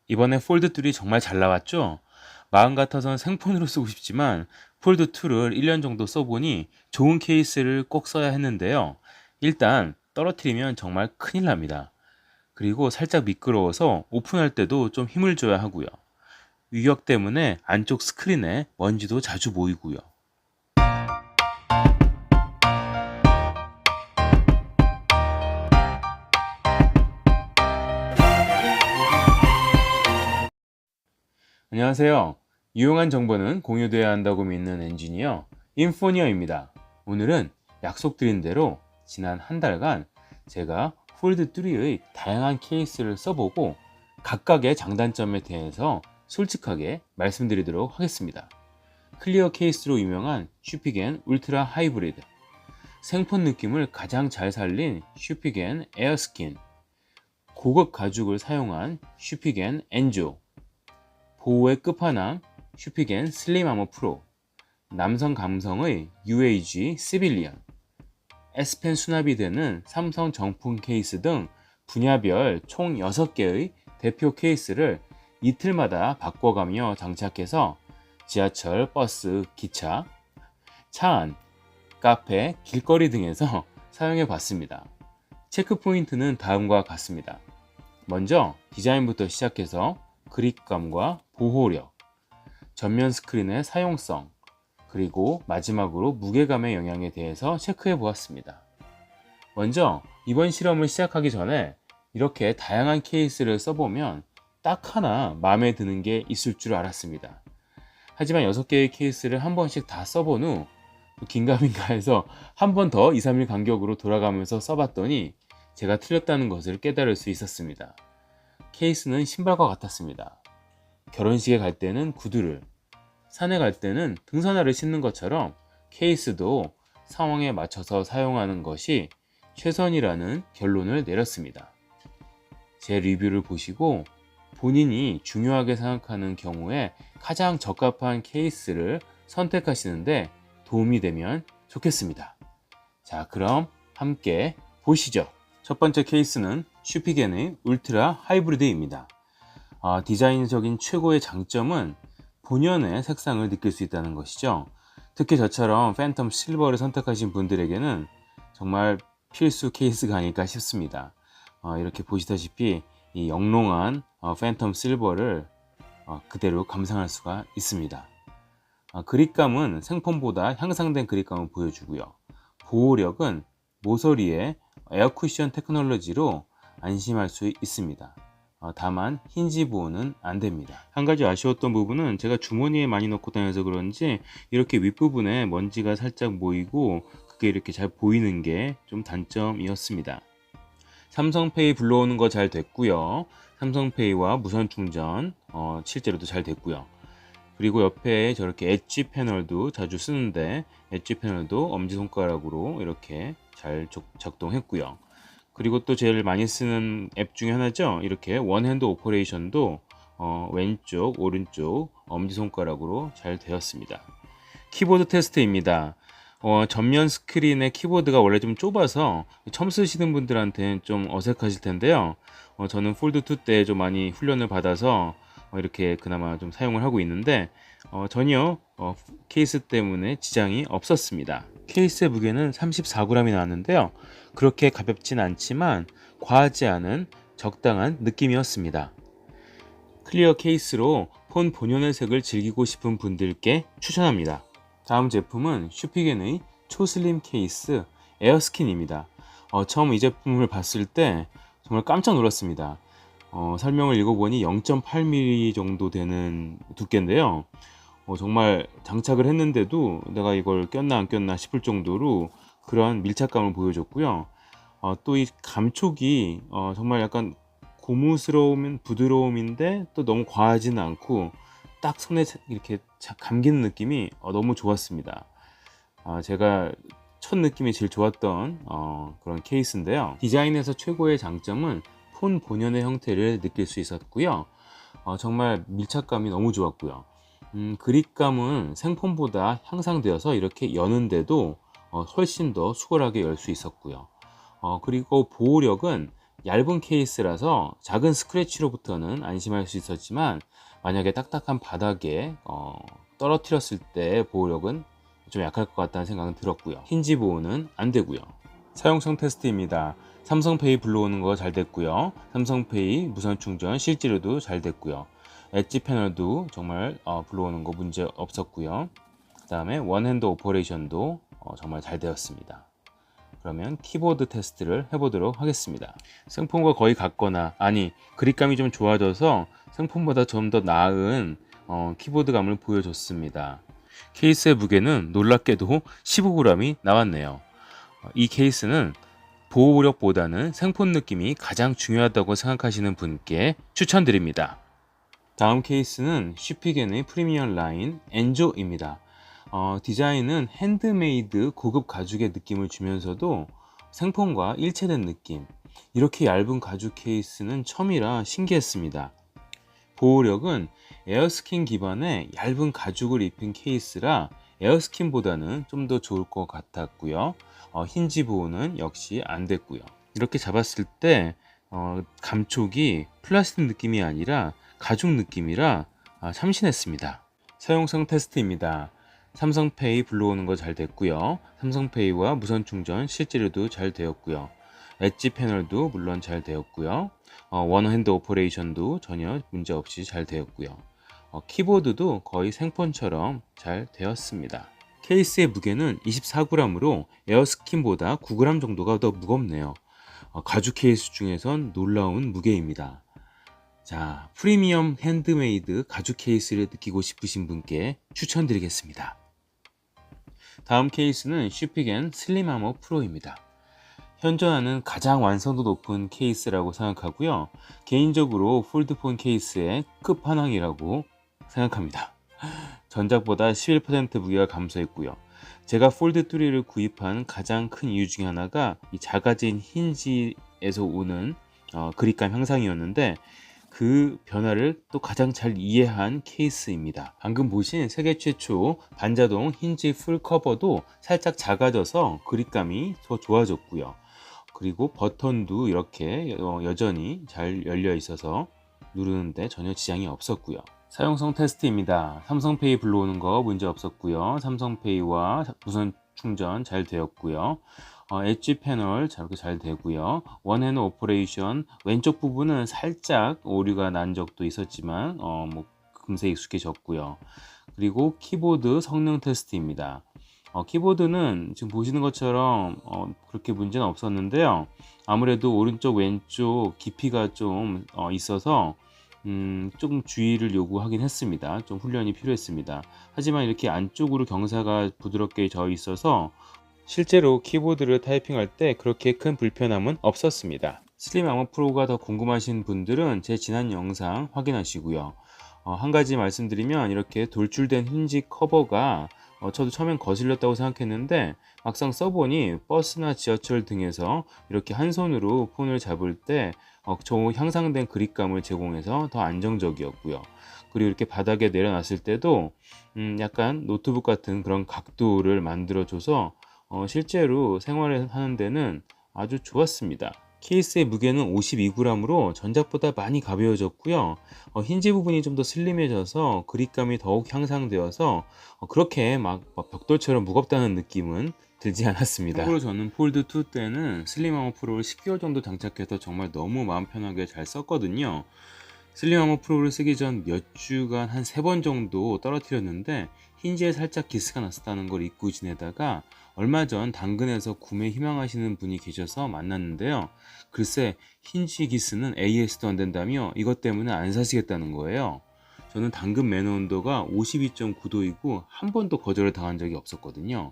이번에 폴드3 정말 잘 나왔죠? 마음 같아선 생폰으로 쓰고 싶지만 폴드2를 1년 정도 써보니 좋은 케이스를 꼭 써야 했는데요. 일단 떨어뜨리면 정말 큰일 납니다. 그리고 살짝 미끄러워서 오픈할 때도 좀 힘을 줘야 하고요. 위격 때문에 안쪽 스크린에 먼지도 자주 모이고요. 안녕하세요. 유용한 정보는 공유되어야 한다고 믿는 엔지니어 인포니어입니다. 오늘은 약속드린 대로 지난 한 달간 제가 폴드3의 다양한 케이스를 써보고 각각의 장단점에 대해서 솔직하게 말씀드리도록 하겠습니다. 클리어 케이스로 유명한 슈피겐 울트라 하이브리드, 생폰 느낌을 가장 잘 살린 슈피겐 에어스킨, 고급 가죽을 사용한 슈피겐 엔조, 보호의 끝판왕 슈피겐 슬림 아머 프로, 남성 감성의 UAG 시빌리언, S펜 수납이 되는 삼성 정품 케이스 등 분야별 총 6개의 대표 케이스를 이틀마다 바꿔가며 장착해서 지하철, 버스, 기차, 차 안, 카페, 길거리 등에서 사용해 봤습니다. 체크 포인트는 다음과 같습니다. 먼저 디자인부터 시작해서 그립감과 보호력, 전면 스크린의 사용성, 그리고 마지막으로 무게감의 영향에 대해서 체크해 보았습니다. 먼저 이번 실험을 시작하기 전에 이렇게 다양한 케이스를 써보면 딱 하나 마음에 드는 게 있을 줄 알았습니다. 하지만 6개의 케이스를 한 번씩 다 써본 후 긴가민가 해서 한 번 더 2, 3일 간격으로 돌아가면서 써봤더니 제가 틀렸다는 것을 깨달을 수 있었습니다. 케이스는 신발과 같았습니다. 결혼식에 갈 때는 구두를, 산에 갈 때는 등산화를 신는 것처럼 케이스도 상황에 맞춰서 사용하는 것이 최선이라는 결론을 내렸습니다. 제 리뷰를 보시고 본인이 중요하게 생각하는 경우에 가장 적합한 케이스를 선택하시는데 도움이 되면 좋겠습니다. 자, 그럼 함께 보시죠. 첫 번째 케이스는 슈피겐의 울트라 하이브리드입니다. 디자인적인 최고의 장점은 본연의 색상을 느낄 수 있다는 것이죠. 특히 저처럼 팬텀 실버를 선택하신 분들에게는 정말 필수 케이스가 아닐까 싶습니다. 이렇게 보시다시피 이 영롱한 팬텀 실버를 그대로 감상할 수가 있습니다. 그립감은 생폰보다 향상된 그립감을 보여주고요. 보호력은 모서리에 에어쿠션 테크놀로지로 안심할 수 있습니다. 다만 힌지 보호는 안 됩니다. 한 가지 아쉬웠던 부분은 제가 주머니에 많이 넣고 다녀서 그런지 이렇게 윗부분에 먼지가 살짝 모이고 그게 이렇게 잘 보이는 게 좀 단점이었습니다. 삼성페이 불러오는 거 잘 됐고요. 삼성페이와 무선 충전 실제로도 잘 됐고요. 그리고 옆에 저렇게 엣지 패널도 자주 쓰는데 엣지 패널도 엄지손가락으로 이렇게 잘 작동했고요. 그리고 또 제일 많이 쓰는 앱 중에 하나죠. 이렇게 원핸드 오퍼레이션도 왼쪽, 오른쪽 엄지손가락으로 잘 되었습니다. 키보드 테스트입니다. 전면 스크린의 키보드가 원래 좀 좁아서 처음 쓰시는 분들한테는 좀 어색하실 텐데요. 저는 폴드2 때 좀 많이 훈련을 받아서 이렇게 그나마 좀 사용을 하고 있는데 전혀 케이스 때문에 지장이 없었습니다. 케이스의 무게는 34g이 나왔는데요. 그렇게 가볍진 않지만 과하지 않은 적당한 느낌이었습니다. 클리어 케이스로 폰 본연의 색을 즐기고 싶은 분들께 추천합니다. 다음 제품은 슈피겐의 초슬림 케이스 에어스킨입니다. 처음 이 제품을 봤을 때 정말 깜짝 놀랐습니다. 설명을 읽어보니 0.8mm 정도 되는 두께인데요. 정말 장착을 했는데도 내가 이걸 꼈나 안 꼈나 싶을 정도로 그러한 밀착감을 보여줬고요. 또 이 감촉이 정말 약간 고무스러우면 부드러움인데 또 너무 과하지는 않고 딱 손에 이렇게 감기는 느낌이 너무 좋았습니다. 제가 첫 느낌이 제일 좋았던 그런 케이스인데요. 디자인에서 최고의 장점은 폰 본연의 형태를 느낄 수 있었고요. 정말 밀착감이 너무 좋았고요. 그립감은 생폰보다 향상되어서 이렇게 여는데도 훨씬 더 수월하게 열 수 있었고요. 그리고 보호력은 얇은 케이스라서 작은 스크래치로부터는 안심할 수 있었지만 만약에 딱딱한 바닥에 떨어뜨렸을 때 보호력은 좀 약할 것 같다는 생각은 들었고요. 힌지 보호는 안 되고요. 사용성 테스트입니다. 삼성페이 불러오는 거 잘 됐고요. 삼성페이 무선 충전 실제로도 잘 됐고요. 엣지 패널도 정말 불러오는 거 문제 없었고요. 그 다음에 원핸드 오퍼레이션도 정말 잘 되었습니다. 그러면 키보드 테스트를 해보도록 하겠습니다. 생폰과 거의 같거나 아니 그립감이 좀 좋아져서 생폰보다 좀 더 나은 키보드감을 보여줬습니다. 케이스의 무게는 놀랍게도 15g이 나왔네요. 이 케이스는 보호력보다는 생폰 느낌이 가장 중요하다고 생각하시는 분께 추천드립니다. 다음 케이스는 쉬피겐의 프리미엄 라인 엔조입니다. 디자인은 핸드메이드 고급 가죽의 느낌을 주면서도 생폰과 일체된 느낌. 이렇게 얇은 가죽 케이스는 처음이라 신기했습니다. 보호력은 에어스킨 기반의 얇은 가죽을 입힌 케이스라 에어스킨보다는 좀 더 좋을 것 같았고요. 힌지 보호는 역시 안 됐고요. 이렇게 잡았을 때 감촉이 플라스틱 느낌이 아니라 가죽 느낌이라 참신했습니다. 사용성 테스트입니다. 삼성페이 불러오는 거 잘 됐고요. 삼성페이와 무선 충전 실제로도 잘 되었고요. 엣지 패널도 물론 잘 되었고요. 원핸드 오퍼레이션도 전혀 문제 없이 잘 되었고요. 키보드도 거의 생폰처럼 잘 되었습니다. 케이스의 무게는 24g으로 에어스킨보다 9g 정도가 더 무겁네요. 가죽 케이스 중에선 놀라운 무게입니다. 자, 프리미엄 핸드메이드 가죽 케이스를 느끼고 싶으신 분께 추천드리겠습니다. 다음 케이스는 쉬피겐 슬림 아머 프로입니다. 현존하는 가장 완성도 높은 케이스라고 생각하고요. 개인적으로 폴드폰 케이스의 끝판왕이라고 생각합니다. 전작보다 11% 무게가 감소했고요. 제가 폴드3를 구입한 가장 큰 이유 중에 하나가 이 작아진 힌지에서 오는 그립감 향상이었는데 그 변화를 또 가장 잘 이해한 케이스입니다. 방금 보신 세계 최초 반자동 힌지 풀 커버도 살짝 작아져서 그립감이 더 좋아졌고요. 그리고 버튼도 이렇게 여전히 잘 열려 있어서 누르는데 전혀 지장이 없었고요. 사용성 테스트입니다. 삼성페이 불러오는 거 문제 없었고요. 삼성페이와 무선 충전 잘 되었고요. 엣지 패널 이렇게 잘 되고요. 원핸드 오퍼레이션 왼쪽 부분은 살짝 오류가 난 적도 있었지만 금세 익숙해졌고요. 그리고 키보드 성능 테스트입니다. 키보드는 지금 보시는 것처럼 그렇게 문제는 없었는데요. 아무래도 오른쪽 왼쪽 깊이가 좀 있어서 조금 주의를 요구하긴 했습니다. 좀 훈련이 필요했습니다. 하지만 이렇게 안쪽으로 경사가 부드럽게 져 있어서 실제로 키보드를 타이핑할 때 그렇게 큰 불편함은 없었습니다. 슬림 아머 프로가 더 궁금하신 분들은 제 지난 영상 확인하시고요. 한 가지 말씀드리면 이렇게 돌출된 힌지 커버가 저도 처음엔 거슬렸다고 생각했는데 막상 써보니 버스나 지하철 등에서 이렇게 한 손으로 폰을 잡을 때 향상된 그립감을 제공해서 더 안정적이었고요. 그리고 이렇게 바닥에 내려놨을 때도 약간 노트북 같은 그런 각도를 만들어줘서 실제로 생활을 하는 데는 아주 좋았습니다. 케이스의 무게는 52g으로 전작보다 많이 가벼워졌고요. 힌지 부분이 좀 더 슬림해져서 그립감이 더욱 향상되어서 그렇게 막 벽돌처럼 무겁다는 느낌은 들지 않았습니다. 참고로 저는 폴드2 때는 슬림 아머 프로를 10개월 정도 장착해서 정말 너무 마음 편하게 잘 썼거든요. 슬림 아머 프로를 쓰기 전 몇 주간 한 3번 정도 떨어뜨렸는데 힌지에 살짝 기스가 났었다는 걸 잊고 지내다가 얼마 전 당근에서 구매 희망하시는 분이 계셔서 만났는데요. 글쎄 힌지 기스는 AS도 안 된다며 이것 때문에 안 사시겠다는 거예요. 저는 당근 매너 온도가 52.9도이고 한 번도 거절을 당한 적이 없었거든요.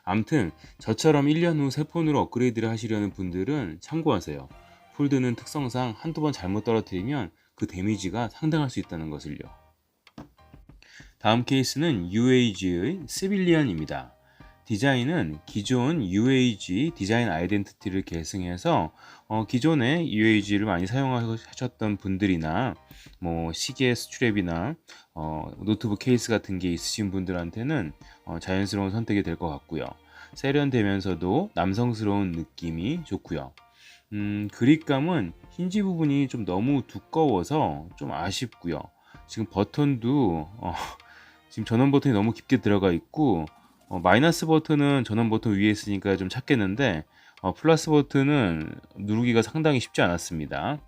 암튼 저처럼 1년 후 새 폰으로 업그레이드를 하시려는 분들은 참고하세요. 폴드는 특성상 한두 번 잘못 떨어뜨리면 그 데미지가 상당할 수 있다는 것을요. 다음 케이스는 UAG의 시빌리언입니다. 디자인은 기존 UAG 디자인 아이덴티티를 계승해서 기존에 UAG를 많이 사용하셨던 분들이나 시계 스트랩이나 노트북 케이스 같은 게 있으신 분들한테는 자연스러운 선택이 될 것 같고요. 세련되면서도 남성스러운 느낌이 좋고요. 그립감은 힌지 부분이 좀 너무 두꺼워서 좀 아쉽고요. 지금 버튼도 지금 전원 버튼이 너무 깊게 들어가 있고, 마이너스 버튼은 전원 버튼 위에 있으니까 좀 찾겠는데, 플러스 버튼은 누르기가 상당히 쉽지 않았습니다.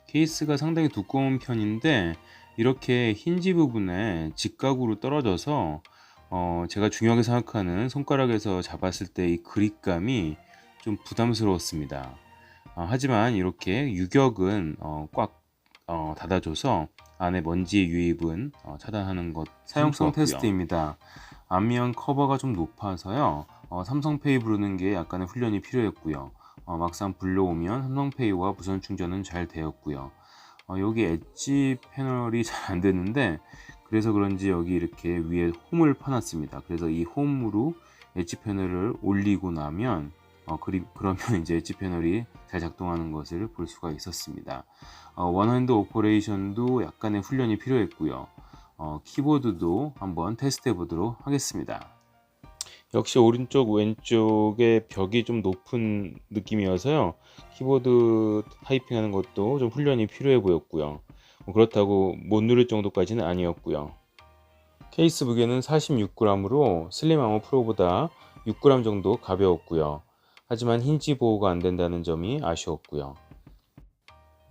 케이스가 상당히 두꺼운 편인데 이렇게 힌지 부분에 직각으로 떨어져서 제가 중요하게 생각하는 손가락에서 잡았을 때 이 그립감이 좀 부담스러웠습니다. 하지만 이렇게 유격은 꽉 닫아줘서 안에 먼지 유입은 차단하는 것 사용성 테스트입니다. 앞면 커버가 좀 높아서요. 삼성페이 부르는 게 약간의 훈련이 필요했고요. 막상 불러오면 삼성페이와 무선 충전은 잘 되었고요. 여기 엣지 패널이 잘 안 됐는데 그래서 그런지 여기 이렇게 위에 홈을 파놨습니다. 그래서 이 홈으로 엣지 패널을 올리고 나면 그러면 이제 엣지 패널이 잘 작동하는 것을 볼 수가 있었습니다. 원핸드 오퍼레이션도 약간의 훈련이 필요했고요. 키보드도 한번 테스트해 보도록 하겠습니다. 역시 오른쪽 왼쪽의 벽이 좀 높은 느낌이어서요. 키보드 타이핑하는 것도 좀 훈련이 필요해 보였고요. 그렇다고 못 누를 정도까지는 아니었고요. 케이스 무게는 46g으로 슬림 아머 프로보다 6g 정도 가벼웠고요. 하지만 힌지 보호가 안 된다는 점이 아쉬웠고요.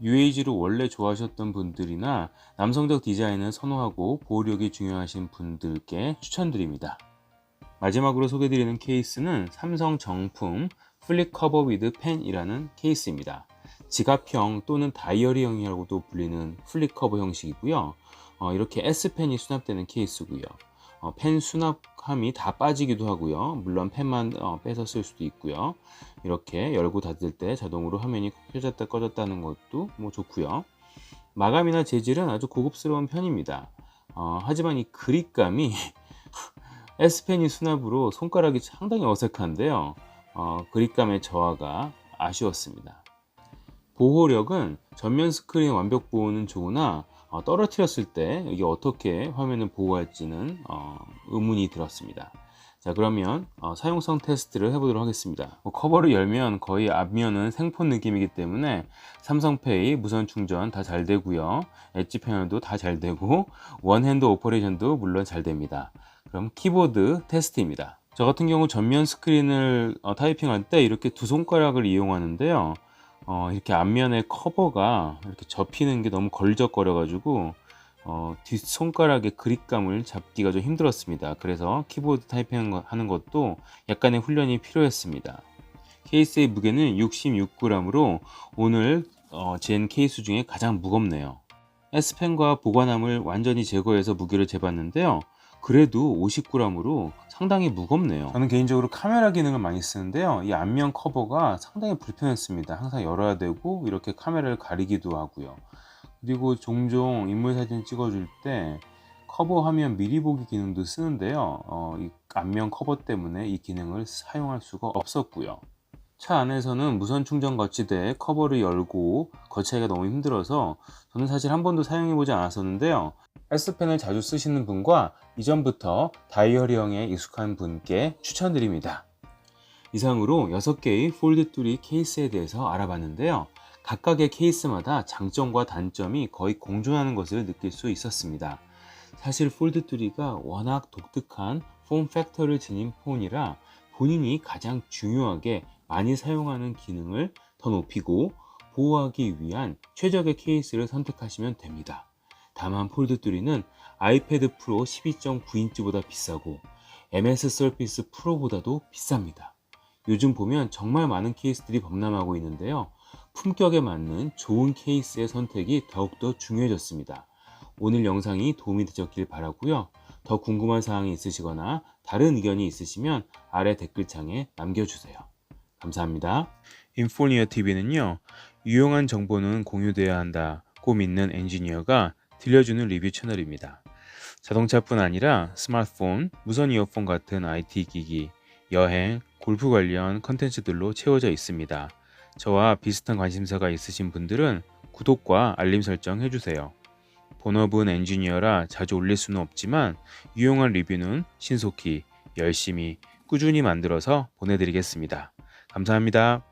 UAG를 원래 좋아하셨던 분들이나 남성적 디자인을 선호하고 보호력이 중요하신 분들께 추천드립니다. 마지막으로 소개드리는 케이스는 삼성 정품 플립 커버 위드 펜이라는 케이스입니다. 지갑형 또는 다이어리형이라고도 불리는 플립 커버 형식이고요. 이렇게 S펜이 수납되는 케이스고요. 펜 수납함이 다 빠지기도 하고요. 물론 펜만 빼서 쓸 수도 있고요. 이렇게 열고 닫을 때 자동으로 화면이 켜졌다 꺼졌다는 것도 좋고요. 마감이나 재질은 아주 고급스러운 편입니다. 하지만 이 그립감이 S펜이 수납으로 손가락이 상당히 어색한데요. 그립감의 저하가 아쉬웠습니다. 보호력은 전면 스크린 완벽 보호는 좋으나 떨어뜨렸을 때 이게 어떻게 화면을 보호할지는 의문이 들었습니다. 자, 그러면 사용성 테스트를 해보도록 하겠습니다. 커버를 열면 거의 앞면은 생폰 느낌이기 때문에 삼성페이, 무선 충전 다 잘 되고요. 엣지 패널도 다 잘 되고 원핸드 오퍼레이션도 물론 잘 됩니다. 그럼 키보드 테스트입니다. 저 같은 경우 전면 스크린을 타이핑할 때 이렇게 두 손가락을 이용하는데요. 이렇게 앞면에 커버가 이렇게 접히는 게 너무 걸적거려 가지고 뒷손가락의 그립감을 잡기가 좀 힘들었습니다. 그래서 키보드 타이핑 하는 것도 약간의 훈련이 필요했습니다. 케이스의 무게는 66g으로 오늘 잰 케이스 중에 가장 무겁네요. S펜과 보관함을 완전히 제거해서 무게를 재봤는데요. 그래도 50g으로 상당히 무겁네요. 저는 개인적으로 카메라 기능을 많이 쓰는데요. 이 앞면 커버가 상당히 불편했습니다. 항상 열어야 되고 이렇게 카메라를 가리기도 하고요. 그리고 종종 인물 사진 찍어줄 때 커버 화면 미리 보기 기능도 쓰는데요. 이 앞면 커버 때문에 이 기능을 사용할 수가 없었고요. 차 안에서는 무선 충전 거치대에 커버를 열고 거치하기가 너무 힘들어서 저는 사실 한 번도 사용해 보지 않았었는데요. S펜을 자주 쓰시는 분과 이전부터 다이어리형에 익숙한 분께 추천드립니다. 이상으로 6개의 폴드 뚜리 케이스에 대해서 알아봤는데요. 각각의 케이스마다 장점과 단점이 거의 공존하는 것을 느낄 수 있었습니다. 사실 폴드 뚜리가 워낙 독특한 폼 팩터를 지닌 폰이라 본인이 가장 중요하게 많이 사용하는 기능을 더 높이고 보호하기 위한 최적의 케이스를 선택하시면 됩니다. 다만 폴드 뚜리는 아이패드 프로 12.9인치보다 비싸고 MS 서피스 프로보다도 비쌉니다. 요즘 보면 정말 많은 케이스들이 범람하고 있는데요. 품격에 맞는 좋은 케이스의 선택이 더욱더 중요해졌습니다. 오늘 영상이 도움이 되셨길 바라고요. 더 궁금한 사항이 있으시거나 다른 의견이 있으시면 아래 댓글창에 남겨주세요. 감사합니다. 인포니어 TV는요, 유용한 정보는 공유되어야 한다고 믿는 엔지니어가 들려주는 리뷰 채널입니다. 자동차뿐 아니라 스마트폰, 무선 이어폰 같은 IT 기기, 여행, 골프 관련 컨텐츠들로 채워져 있습니다. 저와 비슷한 관심사가 있으신 분들은 구독과 알림 설정 해주세요. 본업은 엔지니어라 자주 올릴 수는 없지만 유용한 리뷰는 신속히, 열심히, 꾸준히 만들어서 보내드리겠습니다. 감사합니다.